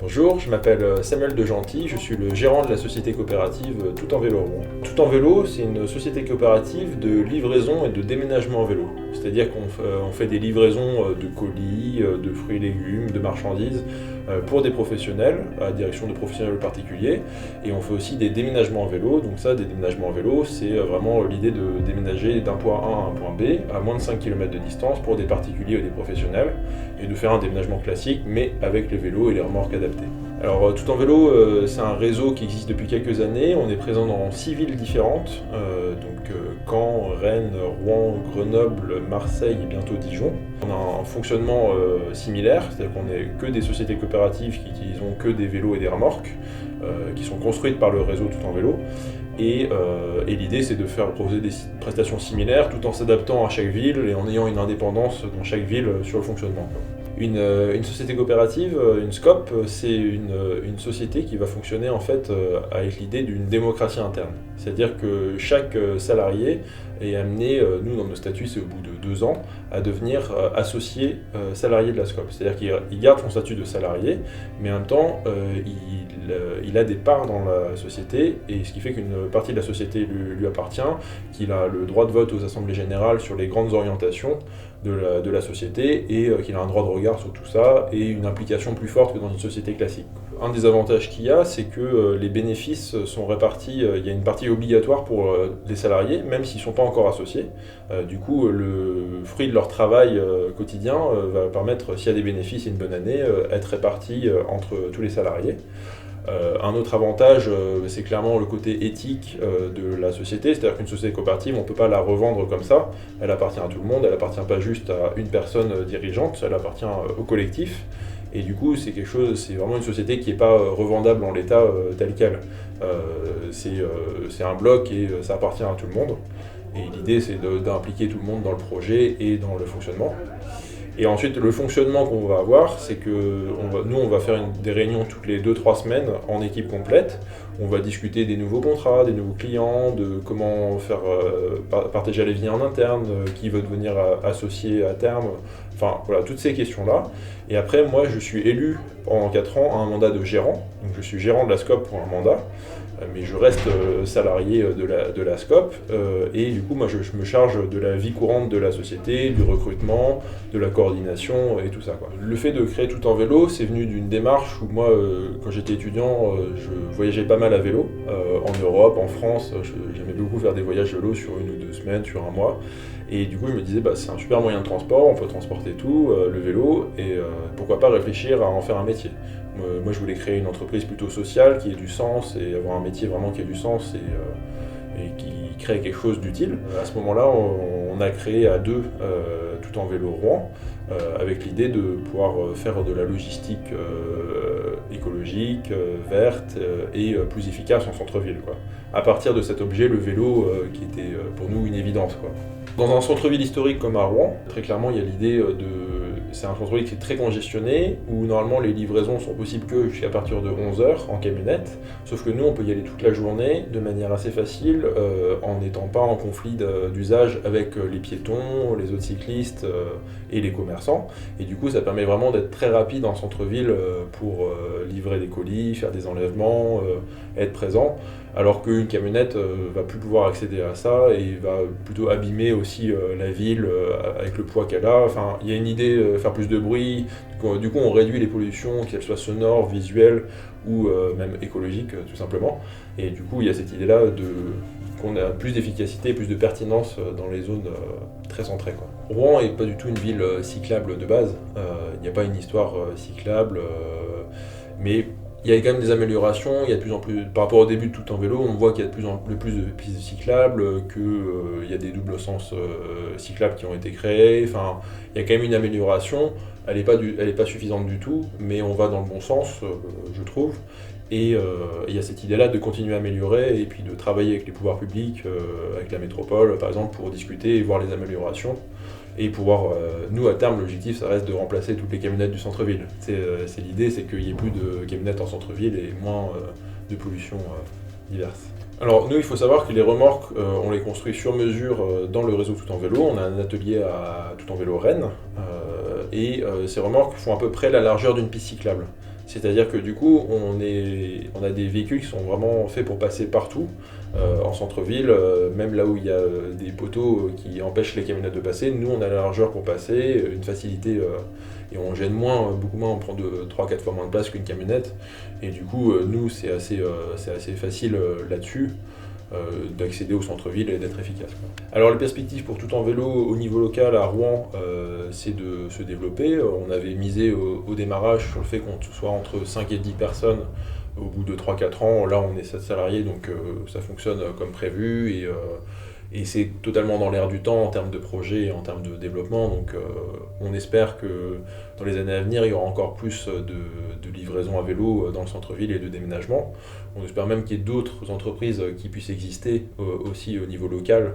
Bonjour, je m'appelle Samuel Degentil, je suis le gérant de la société coopérative Tout en Vélo Rouen. Tout en Vélo, c'est une société coopérative de livraison et de déménagement en vélo. C'est-à-dire qu'on fait des livraisons de colis, de fruits et légumes, de marchandises pour des professionnels, à la direction de professionnels particuliers. Et on fait aussi des déménagements en vélo. Donc ça, des déménagements en vélo, c'est vraiment l'idée de déménager d'un point A à un point B à moins de 5 km de distance pour des particuliers ou des professionnels et de faire un déménagement classique mais avec les vélos et les remorques adaptées. Alors Tout en Vélo, c'est un réseau qui existe depuis quelques années. On est présent dans 6 villes différentes, Caen, Rennes, Rouen, Grenoble, Marseille et bientôt Dijon. On a un fonctionnement similaire, c'est-à-dire qu'on n'est que des sociétés coopératives qui utilisent que des vélos et des remorques, qui sont construites par le réseau Tout en Vélo. Et l'idée, c'est de faire proposer des prestations similaires tout en s'adaptant à chaque ville et en ayant une indépendance dans chaque ville sur le fonctionnement. Une société coopérative, une SCOP, c'est une société qui va fonctionner en fait avec l'idée d'une démocratie interne. C'est-à-dire que chaque salarié est amené, nous dans nos statuts c'est au bout de 2 ans, à devenir associé salarié de la SCOP. C'est-à-dire qu'il garde son statut de salarié, mais en même temps il a des parts dans la société, et ce qui fait qu'une partie de la société lui appartient, qu'il a le droit de vote aux assemblées générales sur les grandes orientations de la société, et qu'il a un droit de regard sur tout ça, et une implication plus forte que dans une société classique. Un des avantages qu'il y a, c'est que les bénéfices sont répartis, il y a une partie obligatoire pour les salariés, même s'ils ne sont pas encore associés. Du coup, le fruit de leur travail quotidien va permettre, s'il y a des bénéfices et une bonne année, être réparti entre tous les salariés. Un autre avantage, c'est clairement le côté éthique de la société, c'est-à-dire qu'une société coopérative, on ne peut pas la revendre comme ça, elle appartient à tout le monde, elle appartient pas juste à une personne dirigeante, elle appartient au collectif, et du coup c'est vraiment une société qui n'est pas revendable en l'état tel quel. C'est un bloc et ça appartient à tout le monde, et l'idée c'est d'impliquer tout le monde dans le projet et dans le fonctionnement. Et ensuite, le fonctionnement qu'on va avoir, c'est que nous, on va faire des réunions toutes les 2-3 semaines en équipe complète. On va discuter des nouveaux contrats, des nouveaux clients, de comment faire partager les vies en interne, qui veut devenir associé à terme, enfin voilà, toutes ces questions-là. Et après, moi, je suis élu pendant 4 ans à un mandat de gérant. Donc je suis gérant de la SCOP pour un mandat, mais je reste salarié de la SCOP, et du coup moi je me charge de la vie courante de la société, du recrutement, de la coordination et tout ça, quoi. Le fait de créer Tout en Vélo, c'est venu d'une démarche où moi quand j'étais étudiant, je voyageais pas mal à vélo, en Europe, en France, j'aimais beaucoup faire des voyages vélo sur 1 ou 2 semaines, sur un mois, et du coup je me disais c'est un super moyen de transport, on peut transporter tout, le vélo, et pourquoi pas réfléchir à en faire un métier. Moi, je voulais créer une entreprise plutôt sociale, qui ait du sens, et avoir un métier vraiment qui ait du sens et qui crée quelque chose d'utile. À ce moment-là, on a créé à 2 Tout en Vélo Rouen, avec l'idée de pouvoir faire de la logistique écologique, verte et plus efficace en centre-ville, quoi. À partir de cet objet, le vélo, qui était pour nous une évidence, quoi. Dans un centre-ville historique comme à Rouen, très clairement, il y a l'idée c'est un centre-ville qui est très congestionné, où normalement les livraisons sont possibles que jusqu'à partir de 11 h en camionnette, sauf que nous on peut y aller toute la journée de manière assez facile, en n'étant pas en conflit d'usage avec les piétons, les autres cyclistes et les commerçants, et du coup ça permet vraiment d'être très rapide en centre-ville pour livrer des colis, faire des enlèvements, être présent, alors qu'une camionnette va plus pouvoir accéder à ça et va plutôt abîmer aussi la ville avec le poids qu'elle a. Enfin, il y a une idée, faire plus de bruit, du coup on réduit les pollutions, qu'elles soient sonores, visuelles ou même écologiques tout simplement, et du coup il y a cette idée-là qu'on a plus d'efficacité, plus de pertinence dans les zones très centrées, quoi. Rouen n'est pas du tout une ville cyclable de base, il n'y a pas une histoire cyclable, mais il y a quand même des améliorations, il y a de plus en plus, par rapport au début de Tout en Vélo, on voit qu'il y a de plus en plus de pistes cyclables, qu'il y a des doubles sens cyclables qui ont été créés, enfin, il y a quand même une amélioration, elle n'est pas suffisante du tout, mais on va dans le bon sens, je trouve, et il y a cette idée-là de continuer à améliorer, et puis de travailler avec les pouvoirs publics, avec la métropole par exemple, pour discuter et voir les améliorations. Et pouvoir, nous à terme, l'objectif ça reste de remplacer toutes les camionnettes du centre-ville. C'est l'idée, c'est qu'il n'y ait plus de camionnettes en centre-ville et moins de pollution diverses. Alors nous, il faut savoir que les remorques, on les construit sur mesure dans le réseau Tout en Vélo. On a un atelier à Tout en Vélo Rennes, et ces remorques font à peu près la largeur d'une piste cyclable. C'est-à-dire que du coup, on a des véhicules qui sont vraiment faits pour passer partout, en centre-ville, même là où il y a des poteaux qui empêchent les camionnettes de passer. Nous, on a la largeur pour passer, une facilité, et on gêne beaucoup moins, on prend 3-4 fois moins de place qu'une camionnette. Et du coup, nous, c'est assez facile là-dessus. D'accéder au centre-ville et d'être efficace, quoi. Alors les perspectives pour Tout en vélo au niveau local à Rouen, c'est de se développer. On avait misé au démarrage sur le fait qu'on soit entre 5 et 10 personnes au bout de 3-4 ans. Là on est 7 salariés, donc ça fonctionne comme prévu et c'est totalement dans l'air du temps en termes de projet et en termes de développement. Donc on espère que dans les années à venir, il y aura encore plus de livraisons à vélo dans le centre-ville et de déménagement. On espère même qu'il y ait d'autres entreprises qui puissent exister aussi au niveau local.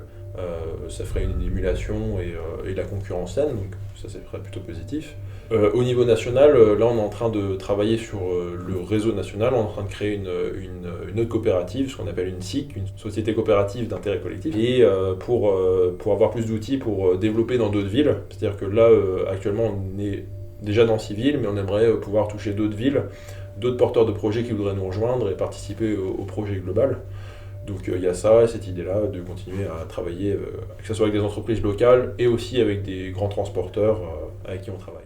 Ça ferait une émulation et de la concurrence saine, donc ça serait plutôt positif. Au niveau national, là on est en train de travailler sur le réseau national, on est en train de créer une autre coopérative, ce qu'on appelle une SIC, une société coopérative d'intérêt collectif, et pour avoir plus d'outils pour développer dans d'autres villes. C'est-à-dire que là actuellement on est déjà dans 6 villes, mais on aimerait pouvoir toucher d'autres villes, d'autres porteurs de projets qui voudraient nous rejoindre et participer au projet global. Donc il y a ça, cette idée-là de continuer à travailler, que ce soit avec des entreprises locales et aussi avec des grands transporteurs avec qui on travaille.